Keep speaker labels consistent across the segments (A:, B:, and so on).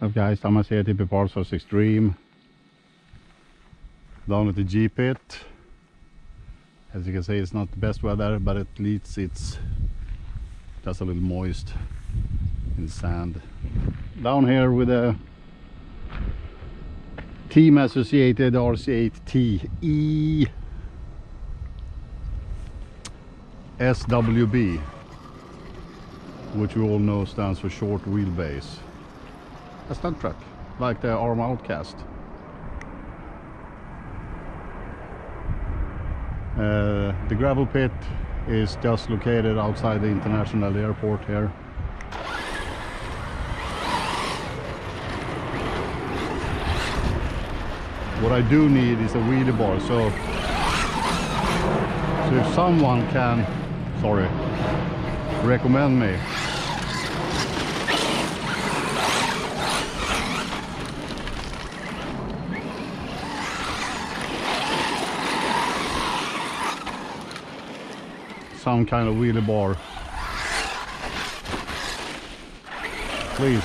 A: Up guys, I'm RC8Te parts of Rc-Xtreme. Down at the G pit. As you can see, it's not the best weather, but at least it's just a little moist in the sand. Down here with a team associated RC8Te SWB, which we all know stands for short wheelbase. A stunt truck, like the Arm Outcast. The gravel pit is just located outside the international airport here. What I do need is a wheelie bar, so if someone can, recommend me. Some kind of wheelie bar, please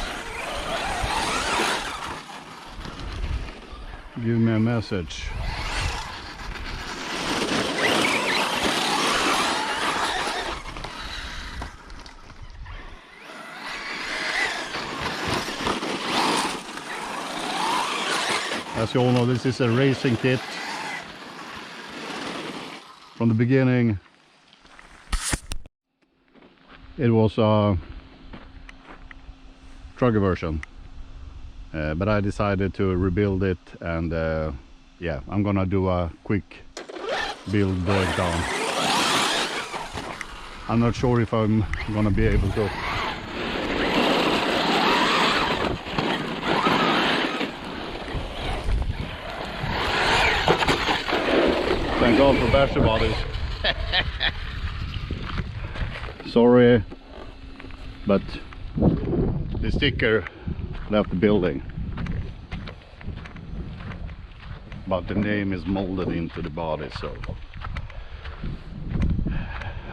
A: give me a message. As you all know, this is a racing kit. From the beginning it was a trucker version, but I decided to rebuild it, and yeah, I'm gonna do a quick build breakdown. I'm not sure if I'm gonna be able to. Thank God for battery bodies. Sorry, but the sticker left the building, but the name is molded into the body, so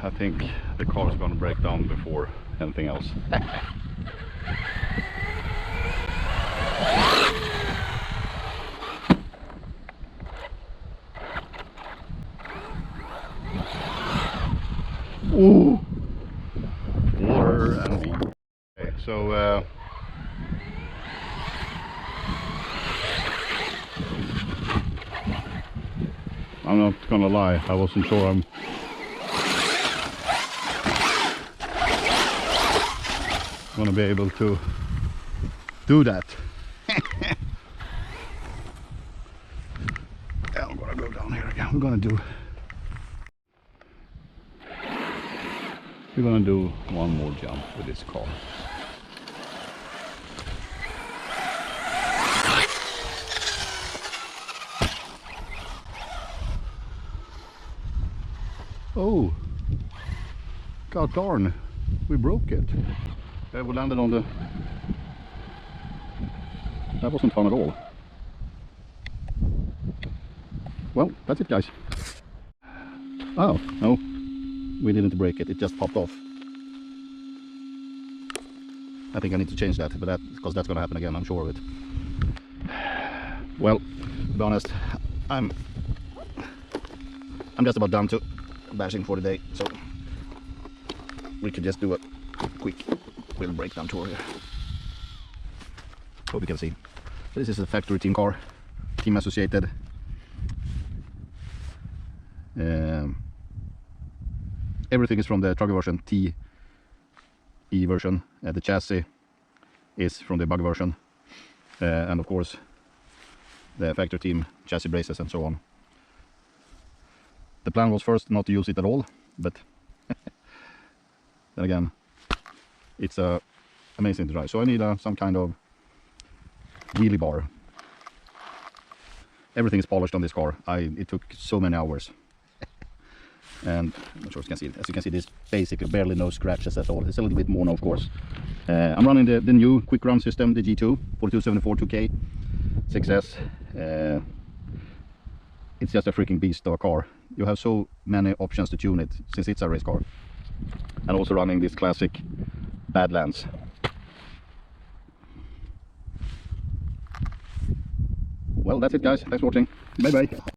A: I think the car is going to break down before anything else. Ooh. Water and meat. Okay, so I'm not gonna lie, I wasn't sure I'm gonna be able to do that. I'm gonna go down here again. We're gonna do one more jump with this car. Oh, god darn, we broke it. We landed on the... That wasn't fun at all. Well, that's it guys. Oh, no. We didn't break it, it just popped off. I think I need to change that, but because that's gonna happen again, I'm sure of it. Well, to be honest, I'm just about done to bashing for the day, so we could just do a quick little breakdown tour here. Hope you can see. This is a factory team car, team associated. Everything is from the trucker version, TE version. The chassis is from the bug version, and of course the factory team chassis braces and so on. The plan was first not to use it at all, but then again, it's amazing to drive. So I need some kind of wheelie bar. Everything is polished on this car. It took so many hours. And I'm not sure if you can see it. As you can see, there's basically barely no scratches at all. It's a little bit more now, of course. I'm running the new quick run system, the G2 4274-2K 6S. It's just a freaking beast of a car. You have so many options to tune it, since it's a race car. And also running this classic Badlands. well, that's it guys. Thanks for watching. Bye bye.